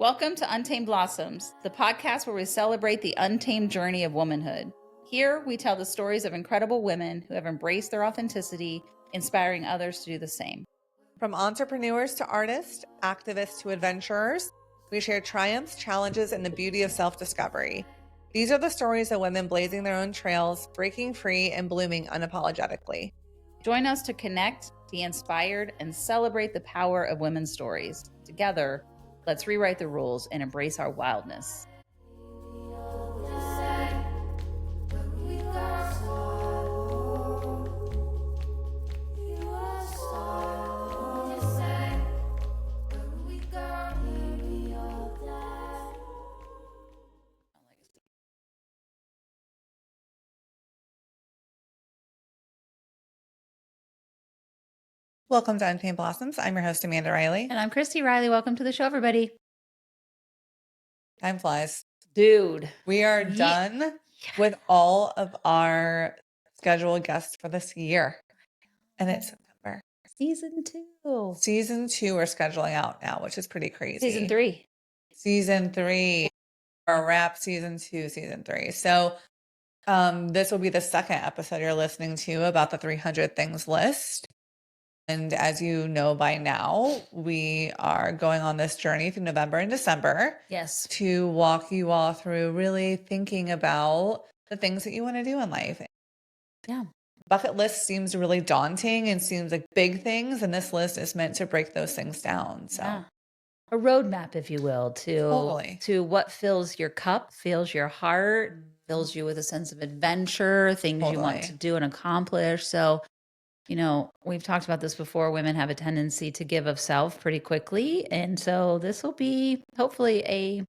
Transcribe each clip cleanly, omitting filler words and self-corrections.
Welcome to Untamed Blossoms, the podcast where we celebrate the untamed journey of womanhood. Here, we tell the stories of incredible women who have embraced their authenticity, inspiring others to do the same. From entrepreneurs to artists, activists to adventurers, we share triumphs, challenges, and the beauty of self-discovery. These are the stories of women blazing their own trails, breaking free, and blooming unapologetically. Join us to connect, be inspired, and celebrate the power of women's stories. Together, let's rewrite the rules and embrace our wildness. Welcome to Untamed Blossoms. I'm your host, Amanda Riley. And I'm Cristi Riley. Welcome to the show, everybody. Time flies. Dude. We are done with all of our scheduled guests for this year. And it's September. Season 2. Season 2 we're scheduling out now, which is pretty crazy. Season 3. Season 3. Our wrap season 2, season 3. So this will be the second episode you're listening to about the 300 things list. And as you know by now, we are going on this journey through November and December. Yes. To walk you all through really thinking about the things that you want to do in life. Yeah. Bucket list seems really daunting and seems like big things. And this list is meant to break those things down. So yeah. A roadmap, if you will, to what fills your cup, fills your heart, fills you with a sense of adventure, things you want to do and accomplish. So, you know, we've talked about this before. Women have a tendency to give of self pretty quickly. And so this will be hopefully a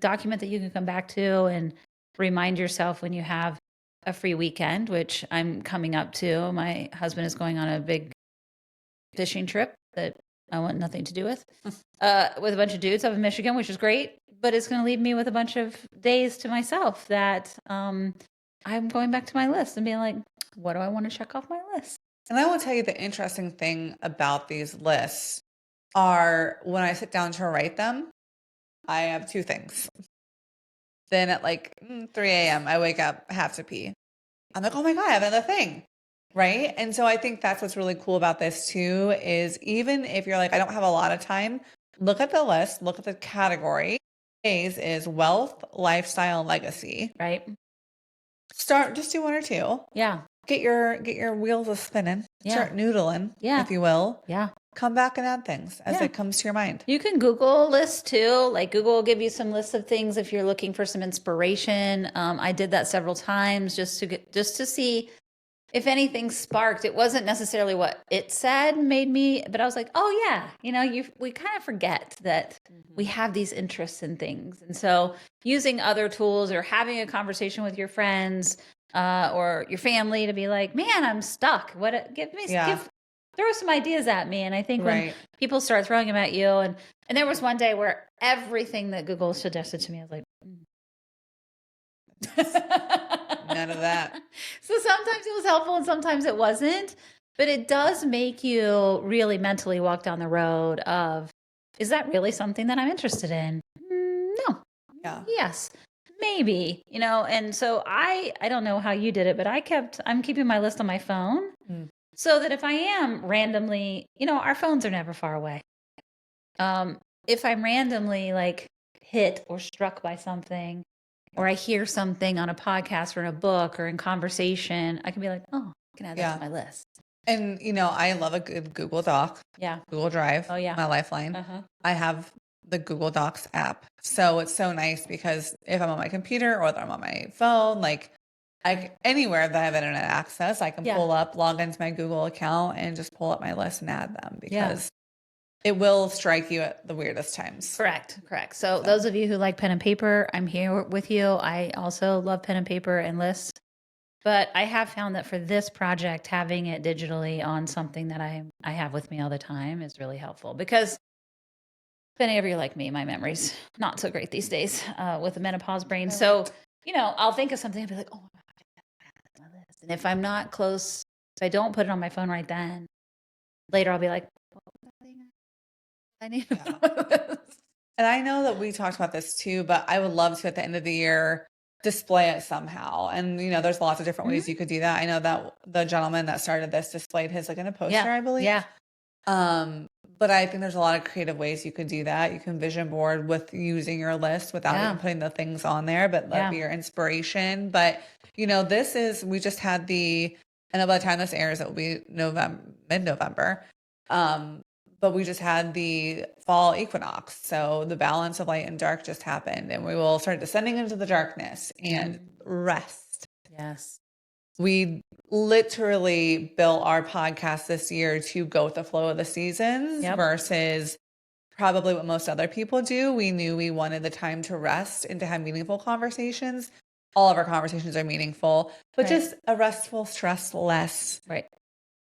document that you can come back to and remind yourself when you have a free weekend, which I'm coming up to. My husband is going on a big fishing trip that I want nothing to do with a bunch of dudes up in Michigan, which is great. But it's going to leave me with a bunch of days to myself that I'm going back to my list and being like, what do I want to check off my list? And I will tell you the interesting thing about these lists are when I sit down to write them, I have two things. Then at like 3 a.m., I wake up, have to pee. I'm like, oh my God, I have another thing. Right. And so I think that's what's really cool about this too, is even if you're like, I don't have a lot of time, look at the list, look at the category. Today's is wealth, lifestyle, and legacy. Right. Just do one or two. Yeah. Get your wheels a spinning. Yeah. Start noodling, if you will. Yeah. Come back and add things as it comes to your mind. You can Google lists too. Like Google will give you some lists of things if you're looking for some inspiration. I did that several times just to see if anything sparked. It wasn't necessarily what it said made me, but I was like, oh yeah, we kind of forget that we have these interests in things. And so using other tools or having a conversation with your friends, or your family to be like, man, I'm stuck. Throw some ideas at me. And I think when people start throwing them at you, and there was one day where everything that Google suggested to me, I was like, none of that. So sometimes it was helpful and sometimes it wasn't, but it does make you really mentally walk down the road of, is that really something that I'm interested in? No. Yeah. Yes. Maybe, and so I don't know how you did it, but I'm keeping my list on my phone so that if I am randomly, our phones are never far away. If I'm randomly like hit or struck by something, or I hear something on a podcast or in a book or in conversation, I can be like, oh, I can add that to my list. And, I love a good Google Doc. Yeah. Google Drive. Oh, yeah. My lifeline. Uh-huh. I have the Google Docs app. So it's so nice because if I'm on my computer or if I'm on my phone, like anywhere that I have internet access, I can log into my Google account and just pull up my list and add them because it will strike you at the weirdest times. Correct. So those of you who like pen and paper, I'm here with you. I also love pen and paper and lists. But I have found that for this project, having it digitally on something that I have with me all the time is really helpful because if any of you are like me, my memory's not so great these days with the menopause brain. So, I'll think of something and be like, oh, that's my list. And if I'm not close, if I don't put it on my phone right then, later I'll be like, what was that thing I need to put on my list? And I know that we talked about this too, but I would love to at the end of the year display it somehow. And there's lots of different ways Mhm. you could do that. I know that the gentleman that started this displayed his like in a poster, Yeah. I believe. Yeah. Um, but I think there's a lot of creative ways you could do that. You can vision board with using your list without even Yeah. putting the things on there, but let be Yeah. your inspiration. But we just had I know by the time this airs, it will be mid-November. Um, but we just had the fall equinox. So the balance of light and dark just happened, and we will start descending into the darkness and rest. Yes. We literally built our podcast this year to go with the flow of the seasons Yep. versus probably what most other people do. We knew we wanted the time to rest and to have meaningful conversations. All of our conversations are meaningful, but Right. just a restful, stress less Right.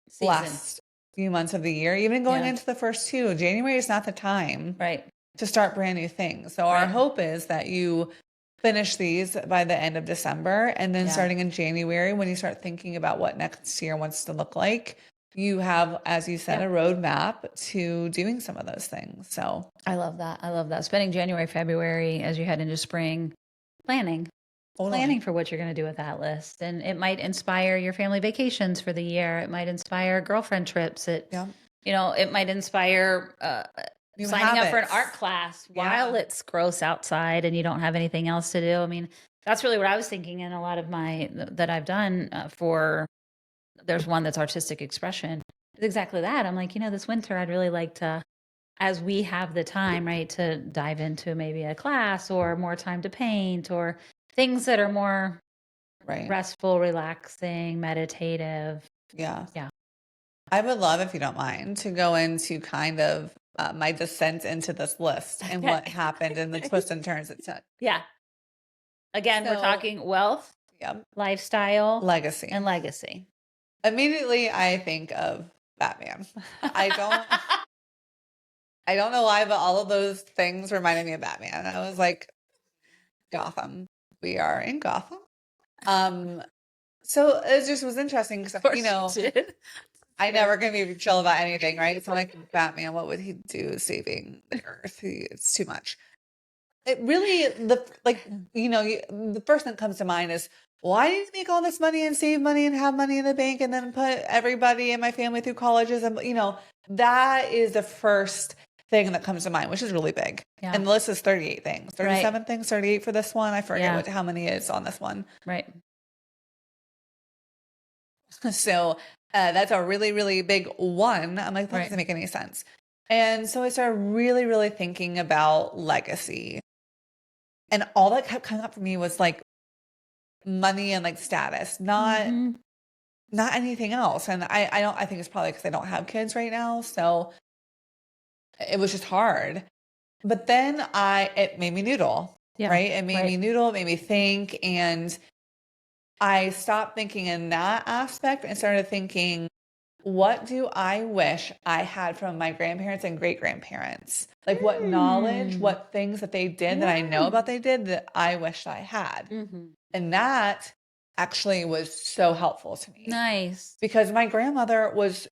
Season. last few months of the year, even going Yeah. into the first two. January is not the time Right. to start brand new things. So our hope is that you finish these by the end of December, and then Yeah. starting in January, when you start thinking about what next year wants to look like, you have, as you said, Yeah. a roadmap to doing some of those things. So I love that. I love that. Spending January, February as you head into spring, planning. totally. Planning for what you're going to do with that list. And it might inspire your family vacations for the year. It might inspire girlfriend trips. It might inspire New signing up for an habits. art class while it's gross outside and you don't have anything else to do. I mean, that's really what I was thinking in a lot of that I've done there's one that's artistic expression. It's exactly that. I'm like, this winter I'd really like to, as we have the time, right, to dive into maybe a class or more time to paint or things that are more Right. restful, relaxing, meditative. Yeah. Yeah. I would love, if you don't mind, to go into kind of my descent into this list and what happened and the twists and turns it took. Yeah. Again, we're talking wealth, lifestyle, legacy. and legacy. Immediately, I think of Batman. I don't know why, but all of those things reminded me of Batman. I was like, Gotham. We are in Gotham. So it just was interesting because I never can be chill about anything, right? So like Batman, what would he do saving the earth? It's too much. It really the first thing that comes to mind is, why did he make all this money and save money and have money in the bank and then put everybody in my family through colleges? And that is the first thing that comes to mind, which is really big. Yeah. And the list is 38 things, 37 things, 38 for this one. I forget how many is on this one. Right. So that's a really, really big one. I'm like, that doesn't make any sense. And so I started really, really thinking about legacy. And all that kept coming up for me was like money and like status, not anything else. And I think it's probably because I don't have kids right now. So it was just hard. But then it made me noodle, right? It made me noodle, it made me think. And I stopped thinking in that aspect and started thinking, what do I wish I had from my grandparents and great grandparents? Like what knowledge, what things that they did that I know about they did that I wish I had. And that actually was so helpful to me. Nice. Because my grandmother was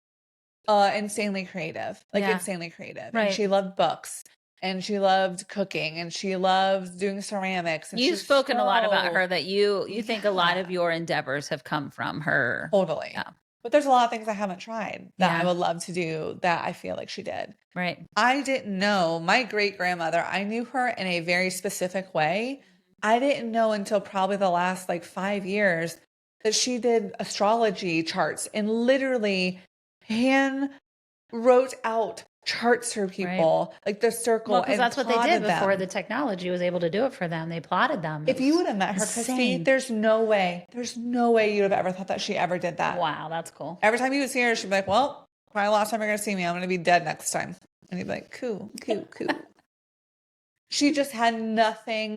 insanely creative, insanely creative. Right. And she loved books. And she loved cooking and she loved doing ceramics. And you've spoken a lot about her that you think a lot of your endeavors have come from her. Totally. Yeah. But there's a lot of things I haven't tried that I would love to do that I feel like she did. Right. I didn't know my great grandmother. I knew her in a very specific way. I didn't know until probably the last like 5 years that she did astrology charts and literally hand wrote out charts for people, like the circle. Well, because and that's what they did before them. the technology was able to do it for them. They plotted them. If you would have met her, Cristi, there's no way you'd have ever thought that she ever did that. Wow, that's cool. Every time you would see her, she'd be like, well, probably the last time you're going to see me, I'm going to be dead next time. And he'd be like, cool. She just had nothing.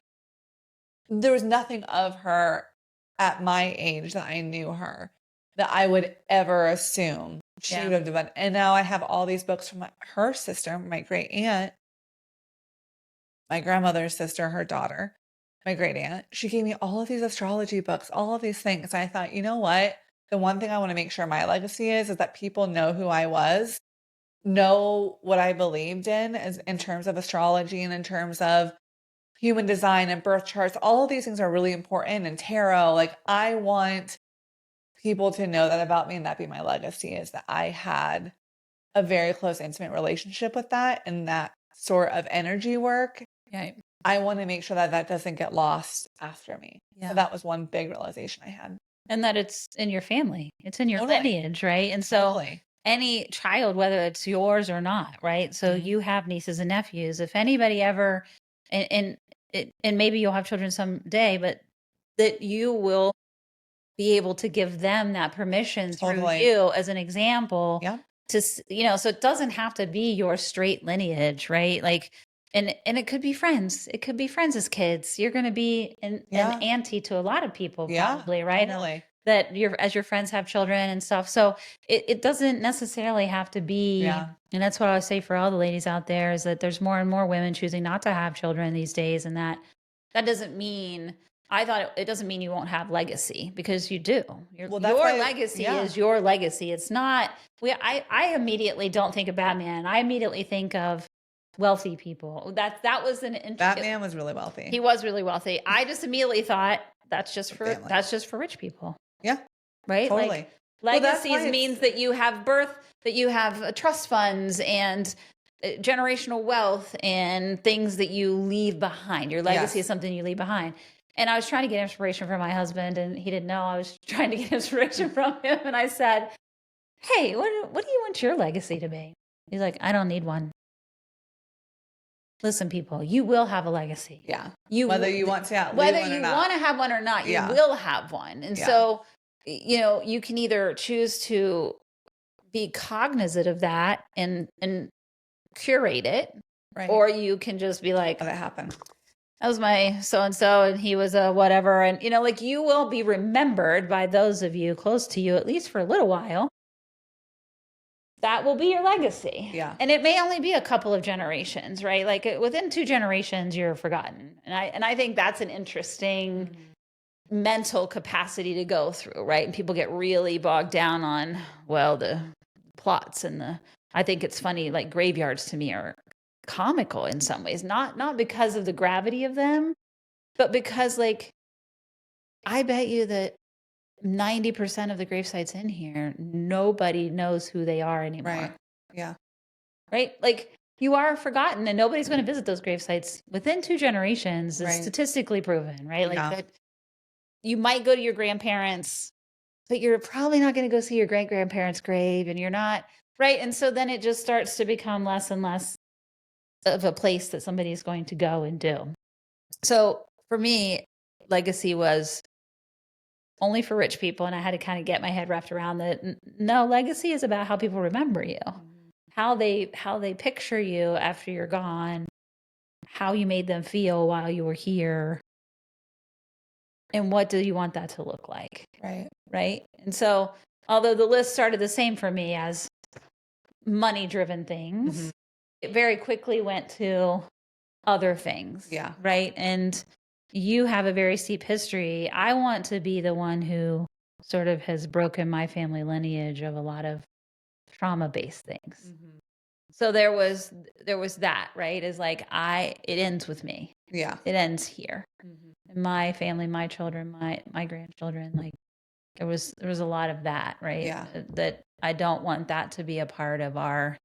There was nothing of her at my age that I knew her that I would ever assume she would have done. And now I have all these books from her sister, my great aunt, my grandmother's sister, her daughter, my great aunt. She gave me all of these astrology books, all of these things. And I thought, you know what? The one thing I want to make sure my legacy is that people know who I was know what I believed in as in terms of astrology and in terms of human design and birth charts. All of these things are really important, and tarot. Like, I want people to know that about me, and that be my legacy, is that I had a very close, intimate relationship with that and that sort of energy work. Right. I want to make sure that that doesn't get lost after me. Yeah. So that was one big realization I had. And that it's in your family. It's in your Totally. lineage, right? And so Totally. any child, whether it's yours or not, right? So Mhm. you have nieces and nephews. If anybody ever, and maybe you'll have children someday, but that you will be able to give them that permission through Totally. you as an example Yeah. to, so it doesn't have to be your straight lineage, right? Like, and it could be friends. It could be friends as kids. You're going to be an Yeah. auntie to a lot of people, Yeah. probably, right? Totally. That as your friends have children and stuff. So it doesn't necessarily have to be, Yeah. and that's what I would say for all the ladies out there, is that there's more and more women choosing not to have children these days. And that doesn't mean, I thought it doesn't mean you won't have legacy, because you do. Well, that's Your why legacy yeah. is your legacy. It's not, I immediately don't think of Batman. I immediately think of wealthy people. That was an interesting. Batman was really wealthy. He was really wealthy. I just immediately thought that's just for rich people. Yeah. Right? Totally. Like, legacies means that you have that you have trust funds and generational wealth and things that you leave behind. Your legacy is something you leave behind. And I was trying to get inspiration from my husband, and he didn't know I was trying to get inspiration from him. And I said, hey, what do you want your legacy to be? He's like, I don't need one. Listen, people, you will have a legacy. Yeah. Whether you want to have one want to have one or not, you will have one. And so, you can either choose to be cognizant of that and curate it, right, or you can just be like, that happened. That was my so-and-so, and he was a whatever. And, like, you will be remembered by those of you close to you, at least for a little while. That will be your legacy. Yeah. And it may only be a couple of generations, right? Like, within 2 generations, you're forgotten. And I think that's an interesting mental capacity to go through, right? And people get really bogged down on, well, the plots and I think it's funny, like, graveyards to me are comical in some ways, not because of the gravity of them, but because, like, I bet you that 90% of the grave sites in here, nobody knows who they are anymore. Right. Yeah. Right? Like, you are forgotten, and nobody's going to visit those grave sites within 2 generations. Is statistically proven, right? Like, that you might go to your grandparents, but you're probably not going to go see your great-grandparents' grave, and you're not, right? And so then it just starts to become less and less of a place that somebody's going to go and do. So for me, legacy was only for rich people, and I had to kind of get my head wrapped around that. No, legacy is about how people remember you, how they picture you after you're gone, how you made them feel while you were here, and what do you want that to look like? Right. And so, although the list started the same for me as money-driven things, it very quickly went to other things. Yeah. Right. And you have a very steep history. I want to be the one who sort of has broken my family lineage of a lot of trauma-based things. So there was that, right? Is like, it ends with me. Yeah. It ends here. My family, my children, my grandchildren, like, there was a lot of that, right? Yeah. That I don't want that to be a part of our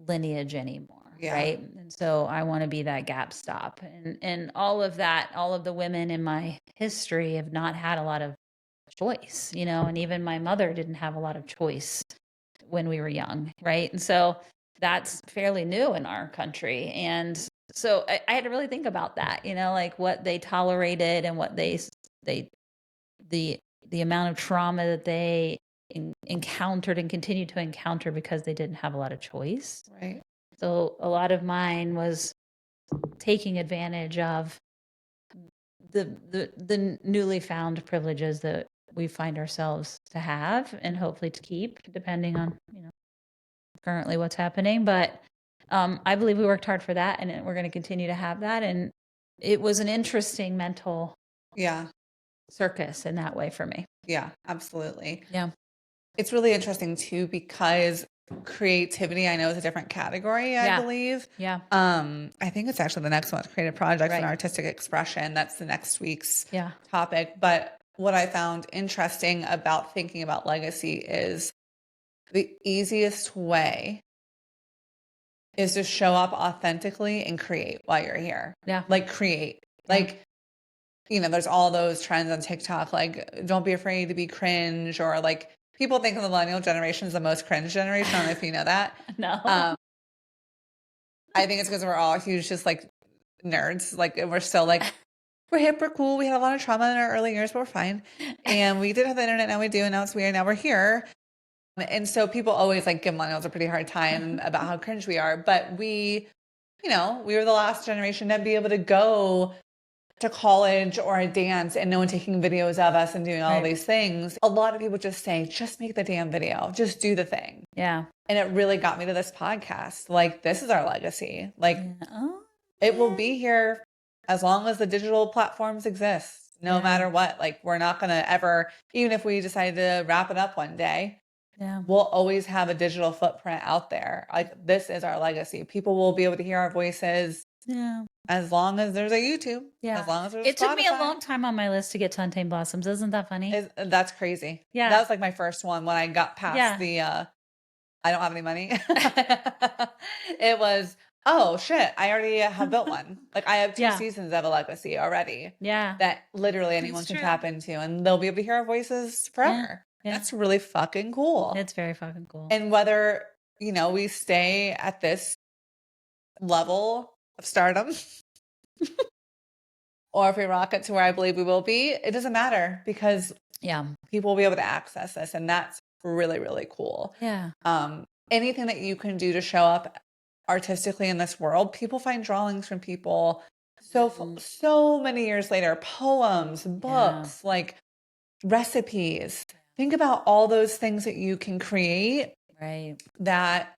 lineage anymore. Yeah. Right. And so I want to be that gap stop. And all of that, all of the women in my history have not had a lot of choice, and even my mother didn't have a lot of choice when we were young. Right. And so that's fairly new in our country. And so I had to really think about that, like what they tolerated and what the amount of trauma that they encountered and continue to encounter because they didn't have a lot of choice. Right. So a lot of mine was taking advantage of the newly found privileges that we find ourselves to have, and hopefully to keep, depending on currently what's happening. But I believe we worked hard for that, and we're going to continue to have that. And it was an interesting mental circus in that way for me. Yeah, absolutely. Yeah. It's really interesting too, because creativity, I know, is a different category, I believe. Yeah. I think it's actually the next one, creative projects and Right. artistic expression. That's the next week's Yeah. topic. But what I found interesting about thinking about legacy is the easiest way is to show up authentically and create while you're here. Yeah. Like create. Yeah. Like, you know, there's all those trends on TikTok, like don't be afraid to be cringe, or like people think of the millennial generation is the most cringe generation. I don't know if you know that. No. I think it's because we're all huge, just like nerds. Like we're still like, we're hip, we're cool. We had a lot of trauma in our early years, but we're fine. And we did have the internet, now we do, and now it's weird, now we're here. And so people always like give millennials a pretty hard time about how cringe we are. But we, you know, we were the last generation to be able to go to college or a dance and no one taking videos of us and doing all these things. A lot of people just say, just make the damn video, just do the thing. Yeah. And it really got me to this podcast. Like, this is our legacy. Like, it will be here as long as the digital platforms exist, no matter what. Like, we're not going to ever, even if we decide to wrap it up one day, we'll always have a digital footprint out there. Like, this is our legacy. People will be able to hear our voices. Yeah. As long as there's a YouTube. Yeah. As long as there's It took me a Spotify. long time on my list to get to Untamed Blossoms. Isn't that funny? That's crazy. Yeah. That was like my first one when I got past the I don't have any money. It was, oh shit, I already have built one. Like I have 2 seasons of a legacy already. Yeah. That literally anyone can tap into, and they'll be able to hear our voices forever. Yeah. That's really fucking cool. It's very fucking cool. And whether, you know, we stay at this level of stardom or if we rocket to where I believe we will be, it doesn't matter because people will be able to access this, and that's really, really cool. Yeah. Anything that you can do to show up artistically in this world, people find drawings from people so many years later, poems, books, like recipes. Think about all those things that you can create that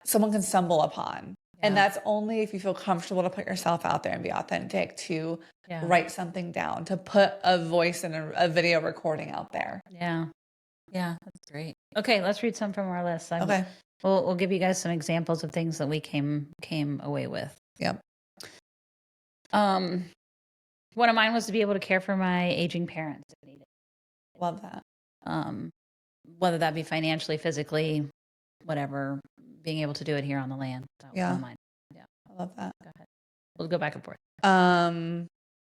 someone can stumble upon. And that's only if you feel comfortable to put yourself out there and be authentic, to write something down, to put a voice and a video recording out there. Yeah. Yeah, that's great. Okay, let's read some from our list. Okay. We'll give you guys some examples of things that we came away with. Yep. One of mine was to be able to care for my aging parents if needed. Love that. Whether that be financially, physically, whatever, being able to do it here on the land. That was one of mine. Yeah. I love that. Go ahead. We'll go back and forth.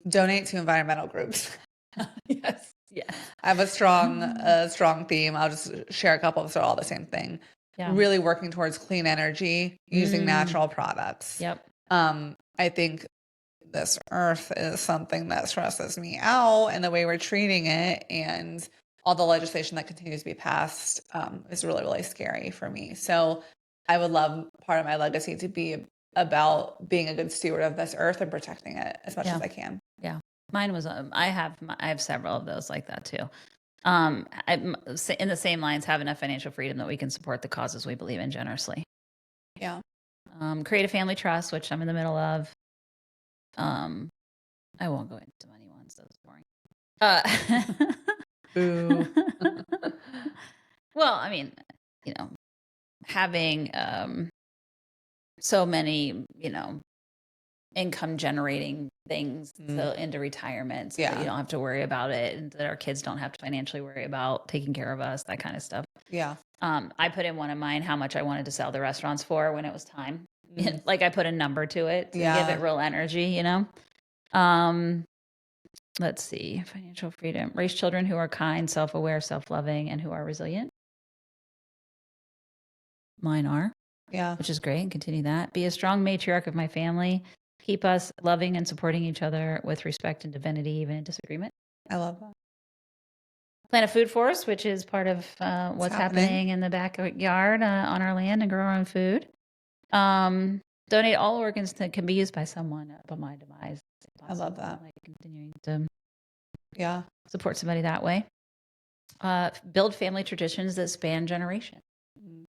Donate to environmental groups. Yes. Yeah. I have a strong theme. I'll just share a couple of, they're all the same thing. Yeah. Really working towards clean energy, using natural products. Yep. I think this earth is something that stresses me out, and the way we're treating it and all the legislation that continues to be passed is really, really scary for me. So I would love part of my legacy to be about being a good steward of this earth and protecting it as much as I can. Yeah. Mine was, I have several of those like that too. In the same lines, have enough financial freedom that we can support the causes we believe in generously. Yeah. Create a family trust, which I'm in the middle of. I won't go into money ones. That was boring. Boo. Well, I mean, you know, having so many, you know, income generating things into retirement so that you don't have to worry about it, and that our kids don't have to financially worry about taking care of us, that kind of stuff. Yeah. I put in one of mine how much I wanted to sell the restaurants for when it was time. Like I put a number to it to give it real energy, you know. Let's see, financial freedom, raise children who are kind, self-aware, self-loving, and who are resilient. Mine are. Yeah. Which is great, and continue that. Be a strong matriarch of my family. Keep us loving and supporting each other with respect and divinity, even in disagreement. I love that. Plant a food forest, which is part of what's happening in the backyard on our land, and grow our own food. Donate all organs that can be used by someone upon my demise. I love that. Like continuing to support somebody that way. Build family traditions that span generations.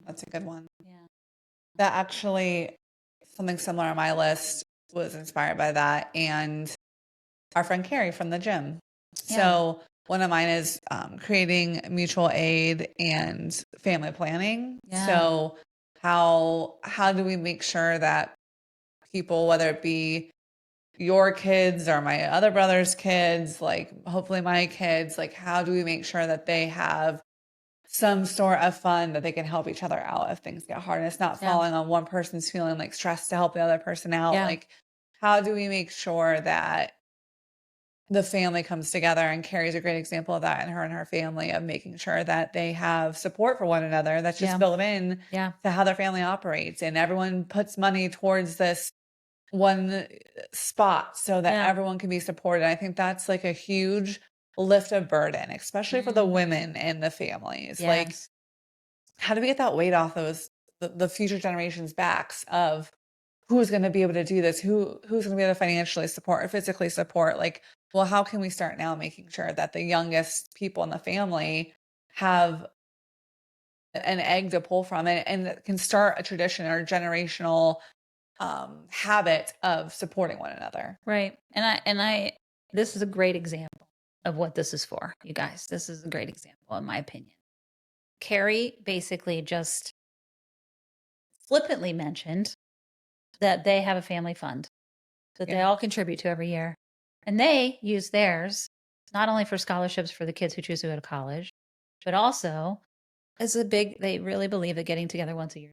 That's a good one. Yeah. That actually, something similar on my list was inspired by that, and our friend Carrie from the gym. So one of mine is creating mutual aid and family planning. Yeah. So how do we make sure that people, whether it be your kids or my other brother's kids, like hopefully my kids, like how do we make sure that they have some sort of fun that they can help each other out if things get hard and it's not falling on one person's feeling like stressed to help the other person out. Yeah. Like how do we make sure that the family comes together, and Carrie's a great example of that, and her and her family of making sure that they have support for one another that's just built in to how their family operates, and everyone puts money towards this one spot so that everyone can be supported. I think that's like a huge lift of burden, especially for the women in the families. Like, Yes. how do we get that weight off the future generations' backs of who's going to be able to do this? Who's going to be able to financially support or physically support? Like, well, how can we start now making sure that the youngest people in the family have an egg to pull from it and can start a tradition or generational habit of supporting one another. Right. And I this is a great example of what this is for, you guys. This is a great example in my opinion. Carrie basically just flippantly mentioned that they have a family fund that they all contribute to every year. And they use theirs not only for scholarships for the kids who choose to go to college, but also as they really believe that getting together once a year.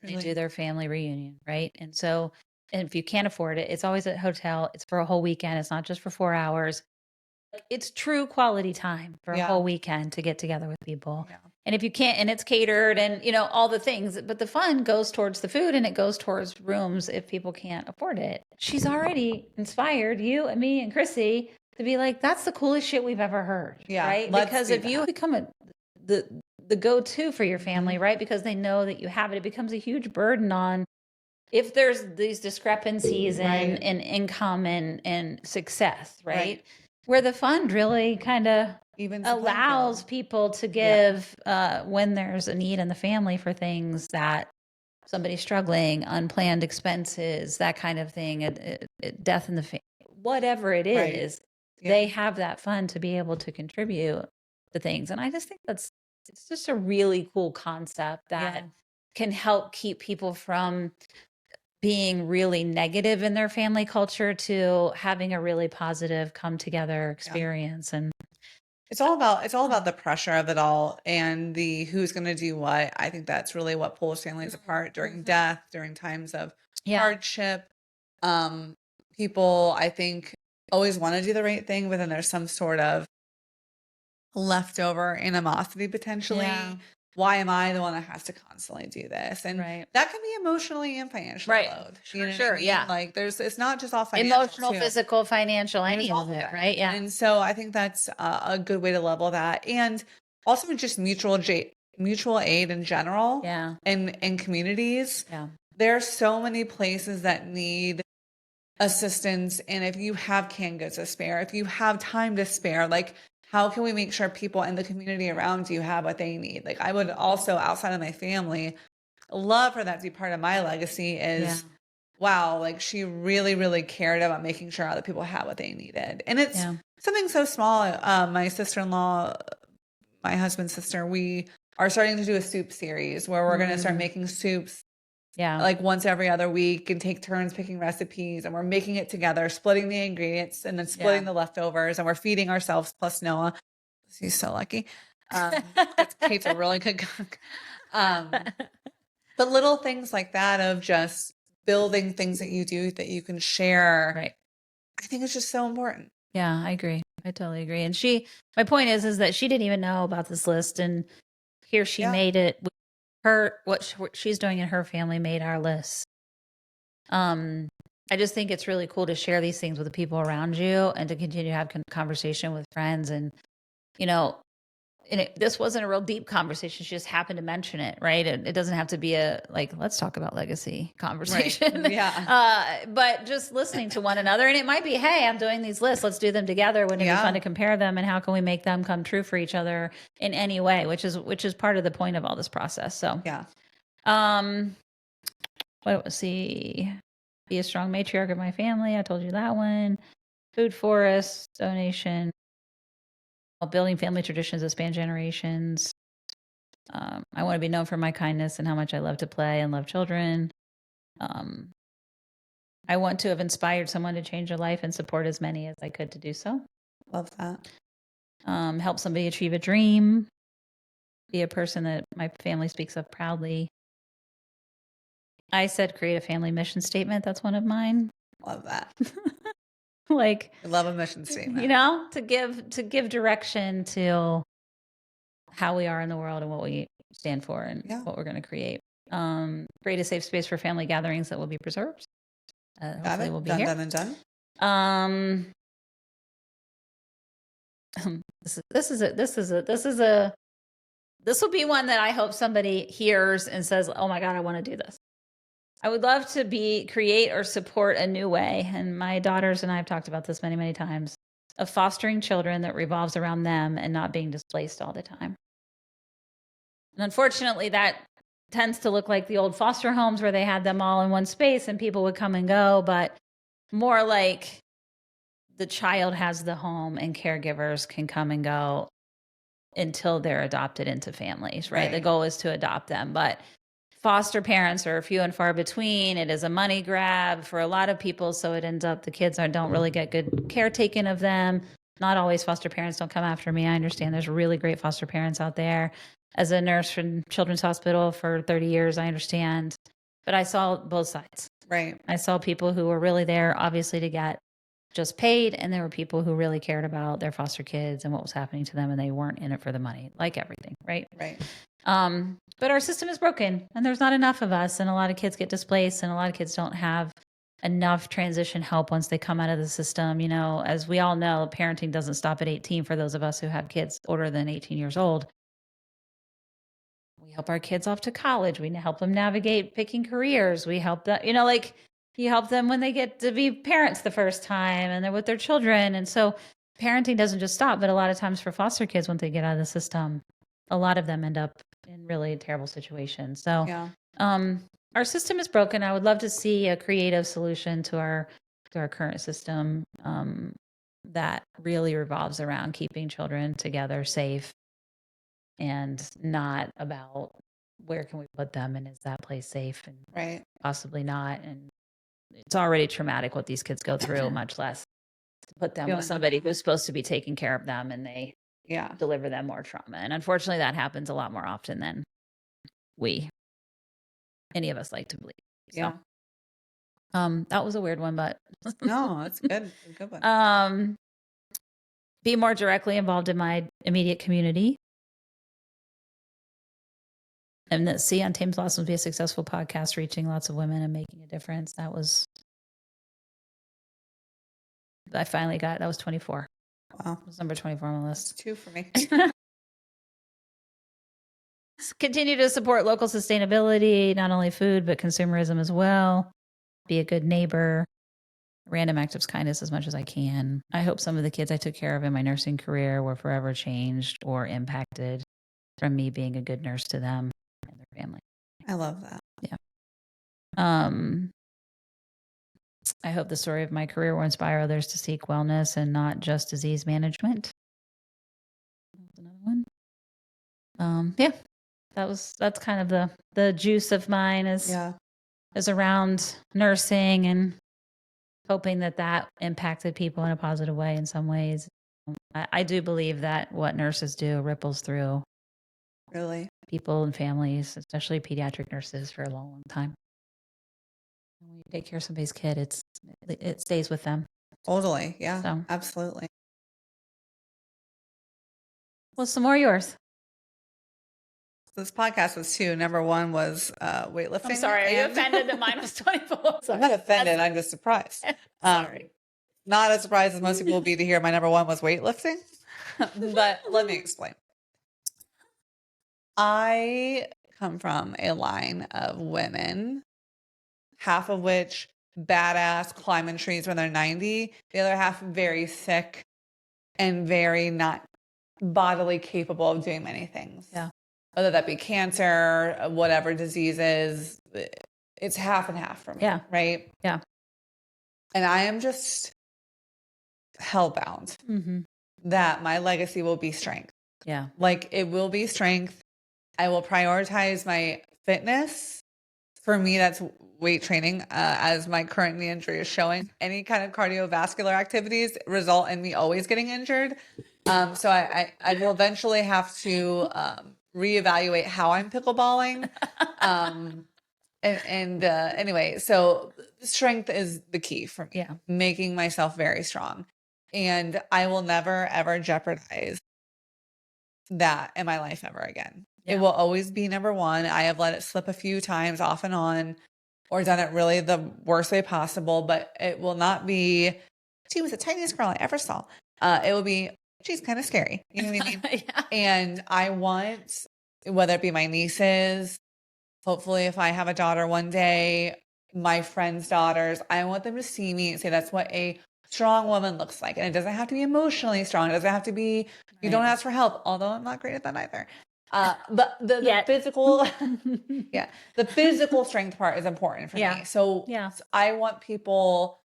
They do their family reunion, right? And so, and if you can't afford it, it's always at a hotel. It's for a whole weekend. It's not just for 4 hours. It's true quality time for a whole weekend to get together with people. Yeah. And if you can't, and it's catered and, all the things, but the fun goes towards the food and it goes towards rooms if people can't afford it. She's already inspired you and me and Cristi to be like, that's the coolest shit we've ever heard. Yeah. Right. Because if you become the go-to for your family, right? Because they know that you have it, it becomes a huge burden on if there's these discrepancies in income and success, right? Where the fund really kind of even allows people to give when there's a need in the family for things that somebody's struggling, unplanned expenses, that kind of thing, death in the family, whatever it is, they have that fund to be able to contribute to things. And I just think it's just a really cool concept that can help keep people from being really negative in their family culture to having a really positive come together experience. And it's all about the pressure of it all and the who's going to do what. I think that's really what pulls families apart during death, during times of hardship. People, I think, always want to do the right thing, but then there's some sort of leftover animosity potentially. Why am I the one that has to constantly do this? And that can be emotionally and financially load. You know what I mean? Like it's not just all financial. Emotional, physical, financial, any of it, right? Yeah. And so I think that's a good way to level that. And also just mutual aid in general. Yeah. In communities. Yeah. There are so many places that need assistance. And if you have canned goods to spare, if you have time to spare, like how can we make sure people in the community around you have what they need? Like I would also, outside of my family, love for that to be part of my legacy is, wow, like she really, really cared about making sure other people had what they needed. And it's something so small. My sister-in-law, my husband's sister, we are starting to do a soup series where we're going to start making soups like once every other week and take turns picking recipes, and we're making it together, splitting the ingredients and then splitting the leftovers, and we're feeding ourselves plus Noah. He's so lucky. Kate's a really good cook. But little things like that of just building things that you do that you can share. Right. I think it's just so important. Yeah, I agree. I totally agree. And my point is that she didn't even know about this list, and here she made it. What she's doing in her family made our list. I just think it's really cool to share these things with the people around you and to continue to have conversation with friends. And, this wasn't a real deep conversation. She just happened to mention it, right? It doesn't have to be let's talk about legacy conversation. Right. Yeah. But just listening to one another. And it might be, hey, I'm doing these lists. Let's do them together. Wouldn't it be fun to compare them? And how can we make them come true for each other in any way, which is part of the point of all this process. So, let's see. Be a strong matriarch of my family. I told you that one. Food forest donation. building family traditions that span generations. I want to be known for my kindness and how much I love to play and love children. I want to have inspired someone to change their life and support as many as I could to do so. Love that. Help somebody achieve a dream. Be a person that my family speaks of proudly. I said create a family mission statement. That's one of mine. Love that. Like, I love a mission statement. You know, to give direction to how we are in the world and what we stand for and what we're going to create. Create a safe space for family gatherings that will be preserved. Hopefully we'll be done, here. Done and done. This will be one that I hope somebody hears and says, "Oh my God, I want to do this." I would love to create or support a new way, and my daughters and I have talked about this many, many times, of fostering children that revolves around them and not being displaced all the time. And unfortunately, that tends to look like the old foster homes where they had them all in one space and people would come and go, but more like the child has the home and caregivers can come and go until they're adopted into families, right? The goal is to adopt them, but foster parents are few and far between. It is a money grab for a lot of people, so it ends up the kids don't really get good care taken of them. Not always foster parents don't come after me. I understand there's really great foster parents out there. As a nurse from Children's Hospital for 30 years, I understand. But I saw both sides. Right. I saw people who were really there, obviously, to get just paid, and there were people who really cared about their foster kids and what was happening to them, and they weren't in it for the money, like everything, right? Right. But our system is broken, and there's not enough of us, and a lot of kids get displaced, and a lot of kids don't have enough transition help once they come out of the system. You know, as we all know, parenting doesn't stop at 18 for those of us who have kids older than 18 years old. We help our kids off to college. We help them navigate picking careers. We help them, you know, like you help them when they get to be parents the first time and they're with their children. And so parenting doesn't just stop, but a lot of times for foster kids, once they get out of the system, a lot of them end up in really terrible situations. So our system is broken. I would love to see a creative solution to our current system that really revolves around keeping children together, safe, and not about where can we put them and is that place safe, and possibly not. And it's already traumatic what these kids go through, much less to put them with somebody who's supposed to be taking care of them and they deliver them more trauma. And unfortunately, that happens a lot more often than any of us like to believe. So, that was a weird one, but no, it's good. A good one. Be more directly involved in my immediate community. And that See on Thames Blossoms be a successful podcast, reaching lots of women and making a difference. That was 24. Wow. It was number 24 on the list. 2 for me. Continue to support local sustainability, not only food, but consumerism as well. Be a good neighbor. Random acts of kindness as much as I can. I hope some of the kids I took care of in my nursing career were forever changed or impacted from me being a good nurse to them and their family. I love that. Yeah. I hope the story of my career will inspire others to seek wellness and not just disease management. Another one. That's kind of the juice of mine is around nursing and hoping that impacted people in a positive way in some ways. I do believe that what nurses do ripples through people and families, especially pediatric nurses, for a long, long time. When you take care of somebody's kid, it stays with them. Totally. Yeah, so, absolutely. Well, some more yours. This podcast was 2. Number 1 was weightlifting. I'm sorry. Are you offended that mine was 24? I'm not offended. I'm just surprised. Sorry. Not as surprised as most people will be to hear my number 1 was weightlifting. But let me explain. I come from a line of women, half of which badass, climbing trees when they're 90. The other half very sick and very not bodily capable of doing many things. Yeah. Whether that be cancer, whatever diseases, it's half and half for me. Yeah. Right? Yeah. And I am just hellbound that my legacy will be strength. Yeah. Like it will be strength. I will prioritize my fitness. For me, that's weight training, as my current knee injury is showing. Any kind of cardiovascular activities result in me always getting injured. So I will eventually have to reevaluate how I'm pickleballing. Anyway, so strength is the key for me. Yeah. Making myself very strong. And I will never, ever jeopardize that in my life ever again. Yeah. It will always be number one. I have let it slip a few times off and on, or done it really the worst way possible, but it will not be, she was the tiniest girl I ever saw. It will be, she's kind of scary. You know what I mean? Yeah. And I want, whether it be my nieces, hopefully if I have a daughter one day, my friends' daughters, I want them to see me and say that's what a strong woman looks like. And it doesn't have to be emotionally strong. It doesn't have to be, you don't ask for help, although I'm not great at that either. But the physical, the physical strength part is important for me. So I want people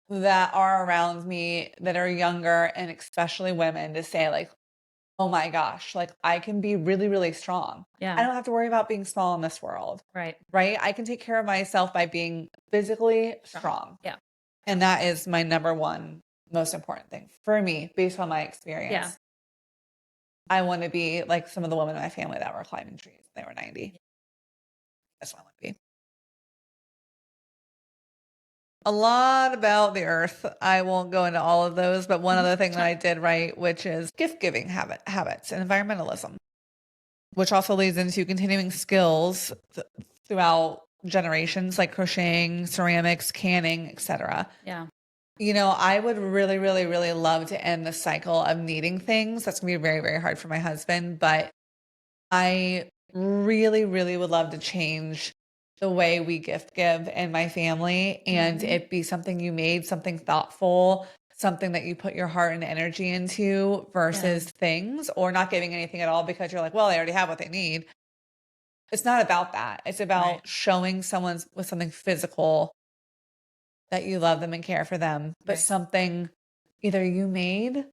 that are around me that are younger, and especially women, to say like, oh my gosh, like I can be really, really strong. Yeah. I don't have to worry about being small in this world. Right. Right. I can take care of myself by being physically strong. Yeah. And that is my number one most important thing for me, based on my experience. Yeah. I want to be like some of the women in my family that were climbing trees. They were 90. That's what I want to be. A lot about the earth. I won't go into all of those, but one other thing that I did write, which is gift giving habits and environmentalism, which also leads into continuing skills throughout generations, like crocheting, ceramics, canning, etc. Yeah. You know, I would really, really, really love to end the cycle of needing things. That's going to be very, very hard for my husband, but I really, really would love to change the way we gift give in my family, and it be something you made, something thoughtful, something that you put your heart and energy into versus things, or not giving anything at all because you're like, well, they already have what they need. It's not about that. It's about showing someone with something physical that you love them and care for them, but something either you made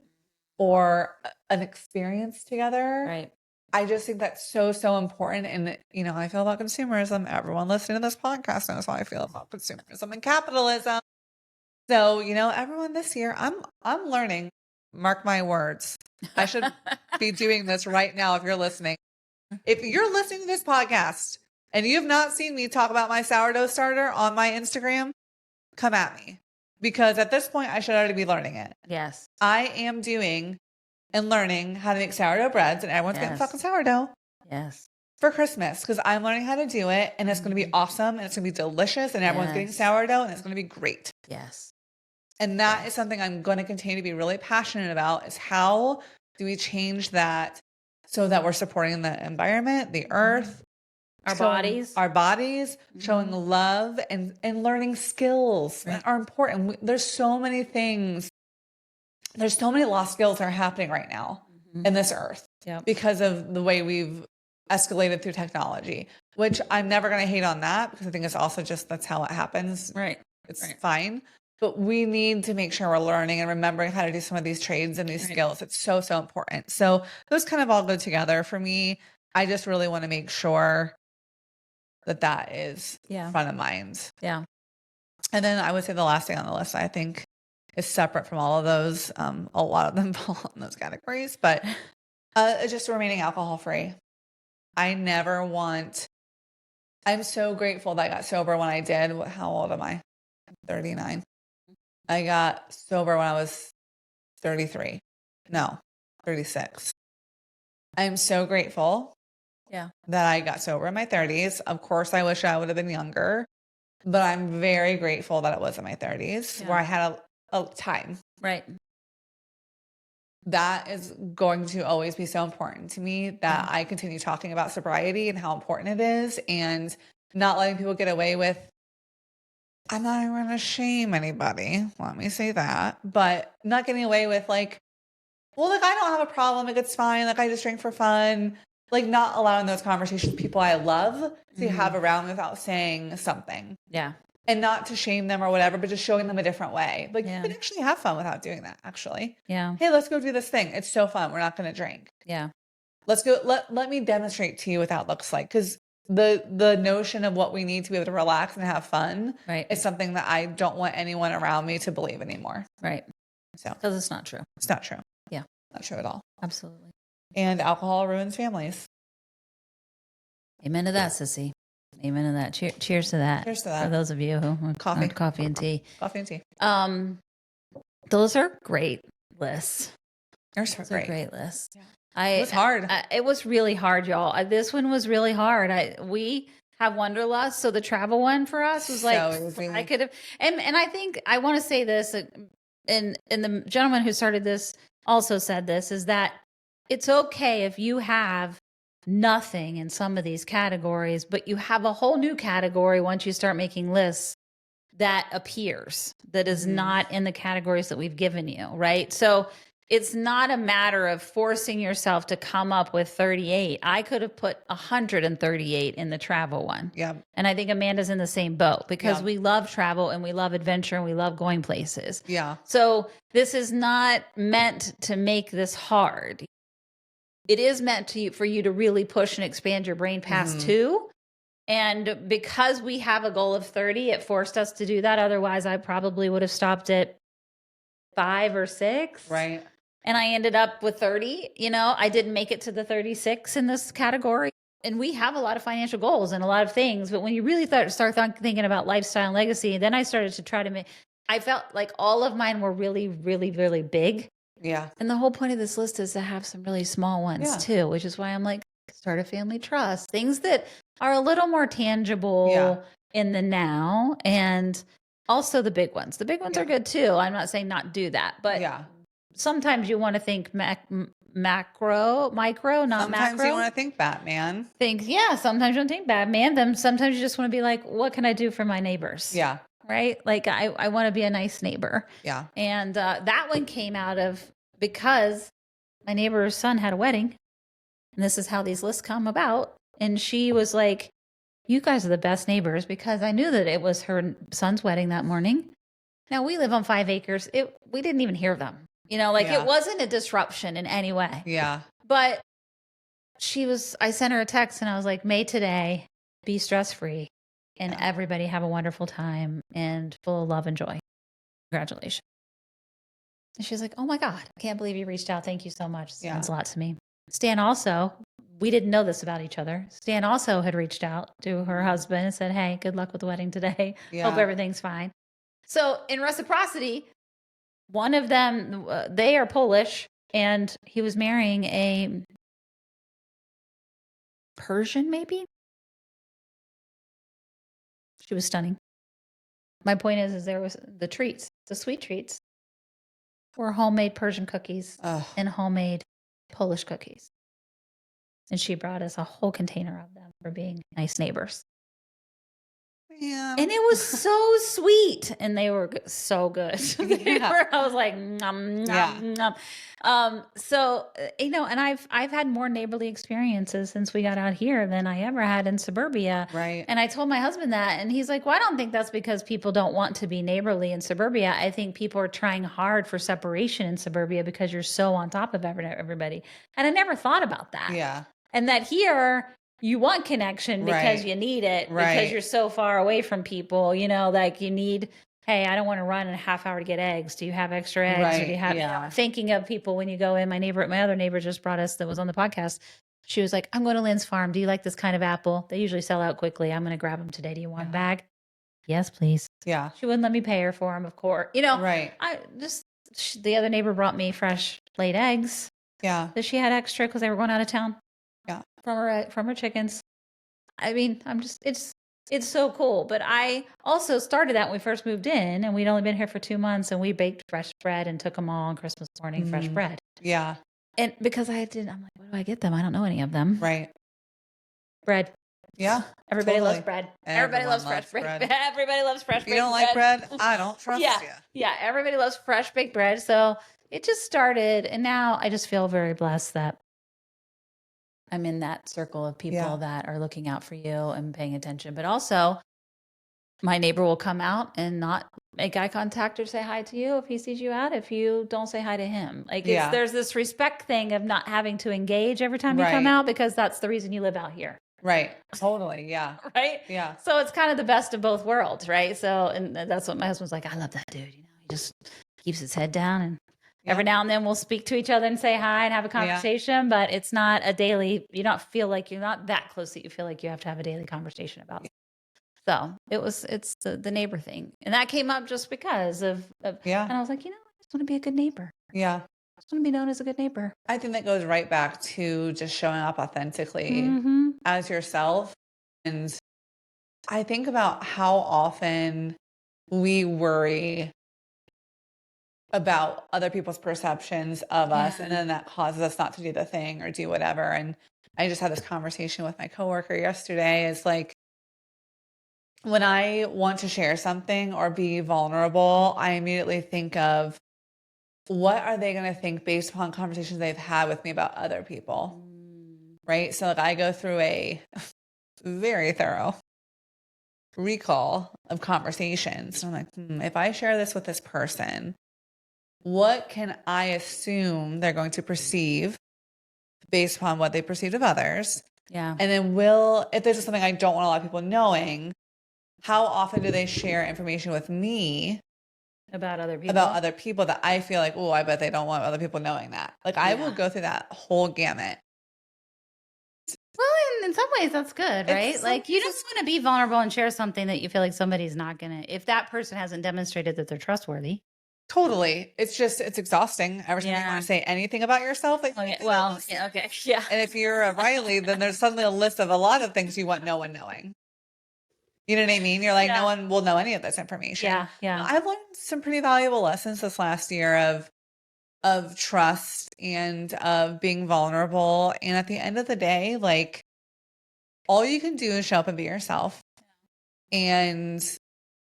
or an experience together. Right. I just think that's so, so important. And, you know, I feel about consumerism. Everyone listening to this podcast knows how I feel about consumerism and capitalism. So, you know, everyone this year, I'm learning, mark my words. I should be doing this right now if you're listening. If you're listening to this podcast and you have not seen me talk about my sourdough starter on my Instagram, come at me. Because at this point, I should already be learning it. Yes. I am doing and learning how to make sourdough breads, and everyone's getting fucking sourdough. Yes. For Christmas, because I'm learning how to do it, and it's going to be awesome, and it's going to be delicious, and everyone's getting sourdough, and it's going to be great. Yes. And that is something I'm going to continue to be really passionate about, is how do we change that so that we're supporting the environment, the earth, our bodies, showing love and learning skills that are important. There's so many things. There's so many lost skills that are happening right now in this earth because of the way we've escalated through technology, which I'm never going to hate on that, because I think it's also just, that's how it happens. Right. It's fine. But we need to make sure we're learning and remembering how to do some of these trades and these skills. It's so, so important. So those kind of all go together for me. I just really want to make sure that that is front of mind. Yeah. And then I would say the last thing on the list, I think, is separate from all of those. A lot of them fall in those categories, but just remaining alcohol free. I'm so grateful that I got sober when I did. How old am I? 39. I got sober when I was 33. No, 36. I'm so grateful that I got sober in my 30s. Of course, I wish I would have been younger, but I'm very grateful that it was in my 30s where I had a time. Right. That is going to always be so important to me, that I continue talking about sobriety and how important it is, and not letting people get away with, I'm not even going to shame anybody, let me say that, but not getting away with like, well, like, I don't have a problem, like, it's fine, like, I just drink for fun, like, not allowing those conversations people I love to have around without saying something. Yeah. And not to shame them or whatever, but just showing them a different way. Like, you Yeah. can actually have fun without doing that, actually. Yeah. Hey, let's go do this thing. It's so fun. We're not going to drink. Yeah. Let's go. Let me demonstrate to you what that looks like. Because the notion of what we need to be able to relax and have fun Right. is something that I don't want anyone around me to believe anymore. Right. So, Because it's not true. it's not true. Yeah. Not true at all. Absolutely. And alcohol ruins families. Amen to that, sissy. Amen to that. Cheers to that. Cheers to that. For those of you who want coffee and tea. Coffee and tea. Those are great lists. Those are great lists. Yeah. It was hard. It was really hard, y'all. This one was really hard. We have Wanderlust, so the travel one for us was like I could have. And I think I want to say this, and the gentleman who started this also said this, is that it's okay if you have nothing in some of these categories, but you have a whole new category once you start making lists that appears that is not in the categories that we've given you, right? So it's not a matter of forcing yourself to come up with 38. I could have put 138 in the travel one. Yeah. And I think Amanda's in the same boat because we love travel and we love adventure and we love going places. Yeah. So this is not meant to make this hard. It is meant for you to really push and expand your brain past 2. And because we have a goal of 30, it forced us to do that. Otherwise, I probably would have stopped at 5 or 6. Right. And I ended up with 30. I didn't make it to the 36 in this category. And we have a lot of financial goals and a lot of things. But when you really start thinking about lifestyle and legacy, then I started to try to I felt like all of mine were really, really, really big. Yeah. And the whole point of this list is to have some really small ones too, which is why I'm like, start a family trust, things that are a little more tangible in the now, and also the big ones. The big ones are good too. I'm not saying not do that, but sometimes you want to think micro, not macro. Sometimes you want to think Batman. Sometimes you want to think Batman. Then sometimes you just want to be like, what can I do for my neighbors? Yeah. Right? Like I want to be a nice neighbor. Yeah. And that one came out of because my neighbor's son had a wedding. And this is how these lists come about. And she was like, you guys are the best neighbors, because I knew that it was her son's wedding that morning. Now we live on 5 acres. We didn't even hear them. It wasn't a disruption in any way. Yeah. But I sent her a text and I was like, May today, be stress-free and everybody have a wonderful time and full of love and joy. Congratulations. And she was like, oh my God, I can't believe you reached out. Thank you so much. It means a lot to me. Stan also, we didn't know this about each other. Stan also had reached out to her husband and said, hey, good luck with the wedding today. Hope everything's fine. So in reciprocity, one of them, they are Polish, and he was marrying a Persian, maybe? She was stunning. My point is there was the treats, the sweet treats, were homemade Persian cookies and homemade Polish cookies. And she brought us a whole container of them for being nice neighbors. Yeah. And it was so sweet. And they were so good. I was like, nom, nom, nom. So, and I've had more neighborly experiences since we got out here than I ever had in suburbia. Right. And I told my husband that, and he's like, well, I don't think that's because people don't want to be neighborly in suburbia. I think people are trying hard for separation in suburbia because you're so on top of everybody. And I never thought about that. Yeah. And that here, you want connection because you need it, because you're so far away from people, like you need, hey, I don't want to run in a half hour to get eggs. Do you have extra eggs? Right. Or do you have, thinking of people when you go in. My other neighbor just brought us, that was on the podcast. She was like, I'm going to Lynn's farm. Do you like this kind of apple? They usually sell out quickly. I'm going to grab them today. Do you want a bag? Yes, please. Yeah. She wouldn't let me pay her for them, of course. The other neighbor brought me fresh laid eggs. Yeah. That she had extra because they were going out of town. Yeah. From her chickens. I mean, it's so cool. But I also started that when we first moved in, and we'd only been here for 2 months, and we baked fresh bread and took them all on Christmas morning, fresh bread. Yeah. And because I'm like, what do I get them? I don't know any of them. Right. Bread. Yeah. Everybody loves bread. Everybody loves fresh bread. Everybody loves fresh baked bread. You don't like bread? I don't trust you. Yeah. Everybody loves fresh baked bread. So it just started. And now I just feel very blessed that I'm in that circle of people that are looking out for you and paying attention. But also, My neighbor will come out and not make eye contact or say hi to you if he sees you out, if you don't say hi to him. Like there's this respect thing of not having to engage every time you come out, because that's the reason you live out here. Right. Totally. Yeah. Right. Yeah. So it's kind of the best of both worlds. Right. So, and that's what my husband's like. I love that dude. He just keeps his head down, and every now and then we'll speak to each other and say hi and have a conversation, but it's not a daily, you don't feel like you're not that close that you feel like you have to have a daily conversation about. So it's the neighbor thing. And that came up just because of and I was like, I just want to be a good neighbor. Yeah. I just want to be known as a good neighbor. I think that goes right back to just showing up authentically as yourself. And I think about how often we worry about other people's perceptions of us, and then that causes us not to do the thing or do whatever. And I just had this conversation with my coworker yesterday. It's like, when I want to share something or be vulnerable, I immediately think of, what are they going to think based upon conversations they've had with me about other people? Right? So like, I go through a very thorough recall of conversations. And I'm like, if I share this with this person, what can I assume they're going to perceive based upon what they perceived of others? Yeah. And then if this is something I don't want a lot of people knowing, how often do they share information with me about other people? About other people that I feel like, oh, I bet they don't want other people knowing that. Like, I will go through that whole gamut. Well, in some ways that's good, right? Like, you just want to be vulnerable and share something that you feel like somebody's not going to, if that person hasn't demonstrated that they're trustworthy. Totally. It's exhausting every time you want to say anything about yourself. Like, okay. Yeah. And if you're a Riley, then there's suddenly a list of a lot of things you want no one knowing. You know what I mean? You're like, no one will know any of this information. Yeah. I've learned some pretty valuable lessons this last year of trust and of being vulnerable. And at the end of the day, like, all you can do is show up and be yourself. And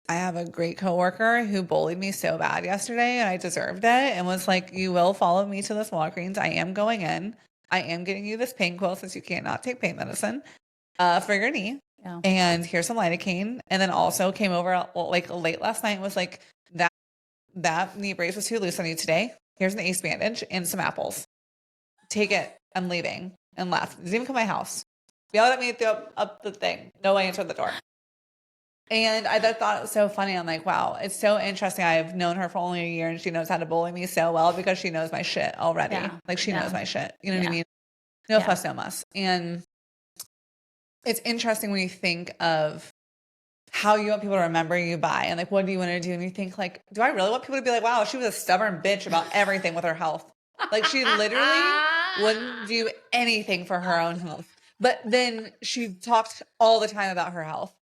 I have a great coworker who bullied me so bad yesterday, and I deserved it, and was like, you will follow me to this Walgreens. I am going in. I am getting you this pain quill, since you cannot take pain medicine for your knee. Yeah. And here's some lidocaine. And then also came over like late last night and was like, that knee brace was too loose on you today. Here's an ace bandage and some apples. Take it. I'm leaving. And left. Didn't even come to my house. Yelled at me, threw up the thing. No one answered the door. And I thought it was so funny. I'm like, wow, it's so interesting. I've known her for only a year, and she knows how to bully me so well because she knows my shit already. Yeah. Like, she knows my shit. You know what I mean? No fuss, no muss. And it's interesting when you think of how you want people to remember you by, and like, what do you want to do? And you think, like, do I really want people to be like, wow, she was a stubborn bitch about everything with her health. Like, she literally wouldn't do anything for her own health. But then she talked all the time about her health.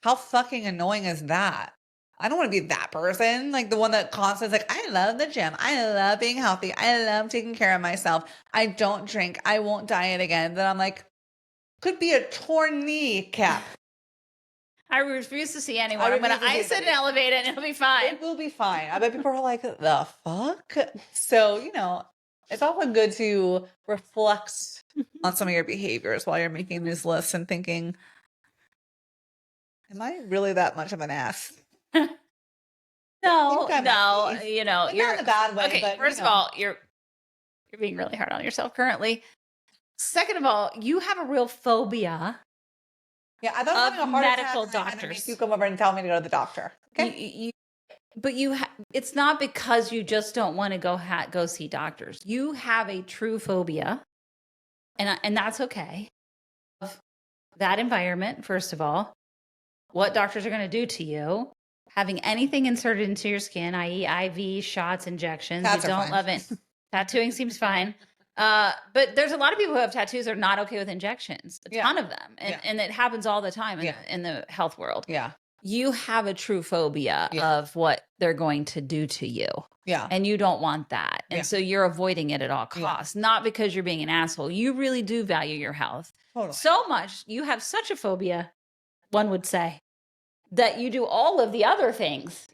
How fucking annoying is that? I don't want to be that person. Like, the one that constantly is like, I love the gym. I love being healthy. I love taking care of myself. I don't drink. I won't diet again. Then I'm like, could be a torn kneecap. I refuse to see anyone. I'm going to ice it and elevate it, and it'll be fine. It will be fine. I bet people are like, the fuck? So, it's often good to reflect on some of your behaviors while you're making these lists and thinking, am I really that much of an ass? No, you're not in a bad way. Okay, but, first of all, you're being really hard on yourself currently. Second of all, you have a real phobia. Yeah, I thought I was having a heart medical attack, doctors. You come over and tell me to go to the doctor. Okay, but it's not because you just don't want to go see doctors. You have a true phobia, and that's okay. Of that environment, first of all, what doctors are going to do to you. Having anything inserted into your skin, i.e. IV, shots, injections. You don't love it. Tattooing seems fine. But there's a lot of people who have tattoos that are not okay with injections. A ton of them. And it happens all the time in the health world. Yeah. You have a true phobia of what they're going to do to you. Yeah. And you don't want that. And so you're avoiding it at all costs. Not because you're being an asshole. You really do value your health. Totally. So much. You have such a phobia, one would say, that you do all of the other things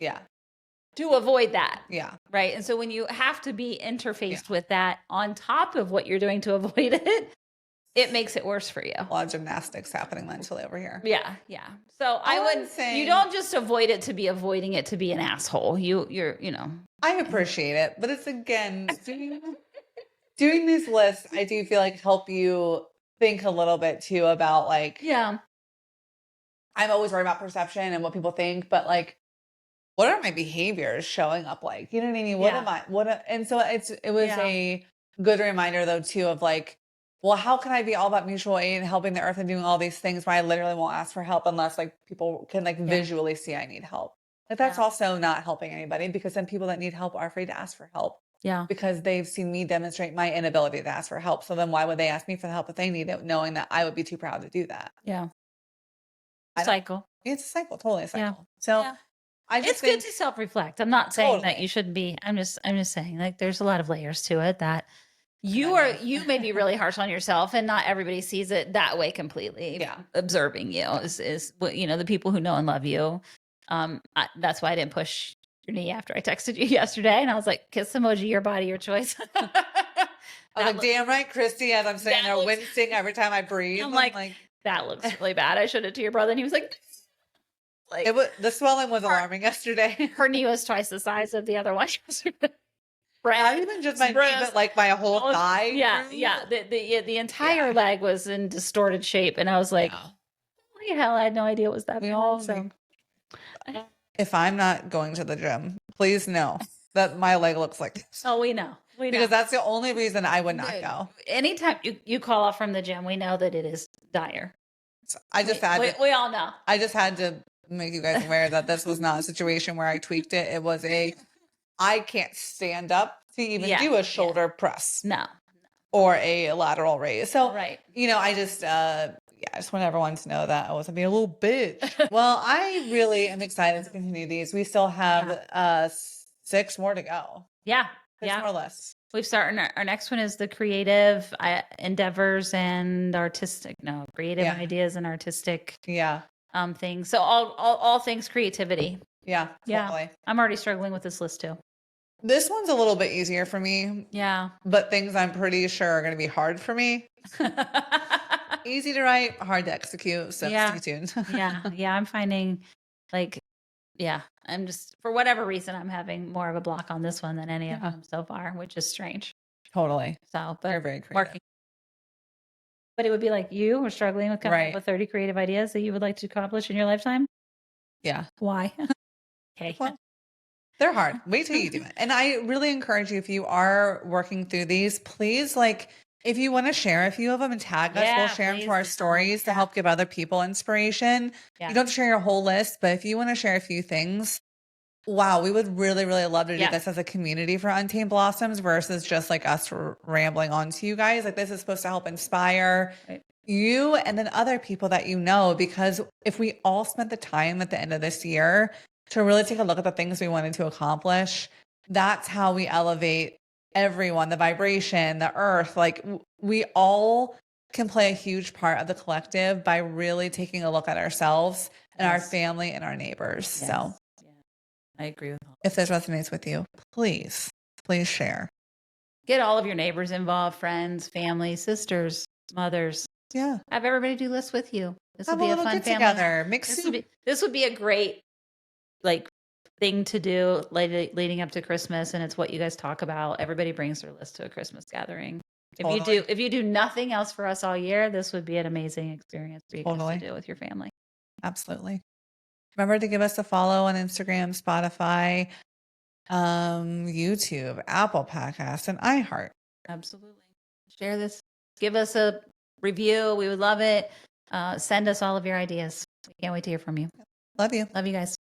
to avoid that. Yeah. Right. And so when you have to be interfaced with that on top of what you're doing to avoid it, it makes it worse for you. A lot of gymnastics happening mentally over here. Yeah. Yeah. So I wouldn't say you don't just avoid it to be avoiding it to be an asshole. You're, I appreciate it, but it's again, doing these lists, I do feel like help you think a little bit too about like, yeah. I'm always worried about perception and what people think, but like, what are my behaviors showing up like? You know what I mean? What am I? And so it was a good reminder though too of like, well, how can I be all about mutual aid and helping the earth and doing all these things when I literally won't ask for help unless like people can like visually see I need help. Like that's also not helping anybody because then people that need help are afraid to ask for help. Yeah. Because they've seen me demonstrate my inability to ask for help. So then why would they ask me for the help if they need it, knowing that I would be too proud to do that? Yeah. Cycle. It's a cycle, totally a cycle. Yeah. So I just it's good to self-reflect. I'm not saying that you shouldn't be. I'm just saying like there's a lot of layers to it that you may be really harsh on yourself and not everybody sees it that way completely. Yeah. Observing you is the people who know and love you. That's why I didn't push your knee after I texted you yesterday. And I was like, kiss emoji, your body, your choice. I was like, damn right, Cristi, as I'm sitting there wincing every time I breathe. I'm like, that looks really bad. I showed it to your brother and he was like, the swelling was alarming yesterday. Her knee was twice the size of the other one. Not even just my knee, but like my whole thigh. Yeah. The entire leg was in distorted shape. And I was like, holy hell, I had no idea it was that bad. So if I'm not going to the gym, please know that my leg looks like this. Oh, we know. Because that's the only reason I would not go. Anytime you call off from the gym, we know that it is dire. So I just we all know. I just had to make you guys aware that this was not a situation where I tweaked it. It was I can't stand up to even do a shoulder press. No. Or a lateral raise. So, right. I just want everyone to know that I wasn't being a little bitch. Well, I really am excited to continue these. We still have 6 more to go. Yeah. 6 more lists. We've started our next one is the creative endeavors and creative ideas and artistic things. So all things creativity. Yeah, totally. I'm already struggling with this list too. This one's a little bit easier for me. Yeah. But things I'm pretty sure are going to be hard for me. Easy to write, hard to execute. So stay tuned. Yeah. I'm finding I'm just, for whatever reason, I'm having more of a block on this one than any of them so far, which is strange. Totally. So, but they're very creative. But it would be like you were struggling with coming up with 30 creative ideas that you would like to accomplish in your lifetime. Yeah. Why? Okay. Well, they're hard. Wait till you do it. And I really encourage you, if you are working through these, please, if you want to share a few of them and tag us, we'll share them to our stories to help give other people inspiration. You don't have to share your whole list, but if you want to share a few things, wow, we would really, really love to do this as a community for Untamed Blossoms versus just like us rambling on to you guys. Like this is supposed to help inspire you and then other people that you know, because if we all spent the time at the end of this year to really take a look at the things we wanted to accomplish, that's how we elevate everyone, the vibration, the earth. Like we all can play a huge part of the collective by really taking a look at ourselves and our family and our neighbors. So I agree with all. If this resonates with you, please share. Get all of your neighbors involved, friends, family, sisters, mothers. Yeah. Have everybody do lists with you. This would be a fun family. Together. This would be a great thing to do leading up to Christmas, and it's what you guys talk about. Everybody brings their list to a Christmas gathering. If you do nothing else for us all year, this would be an amazing experience for you guys to do with your family. Absolutely. Remember to give us a follow on Instagram, Spotify, YouTube, Apple Podcasts, and iHeart. Absolutely. Share this. Give us a review. We would love it. Send us all of your ideas. We can't wait to hear from you. Love you. Love you guys.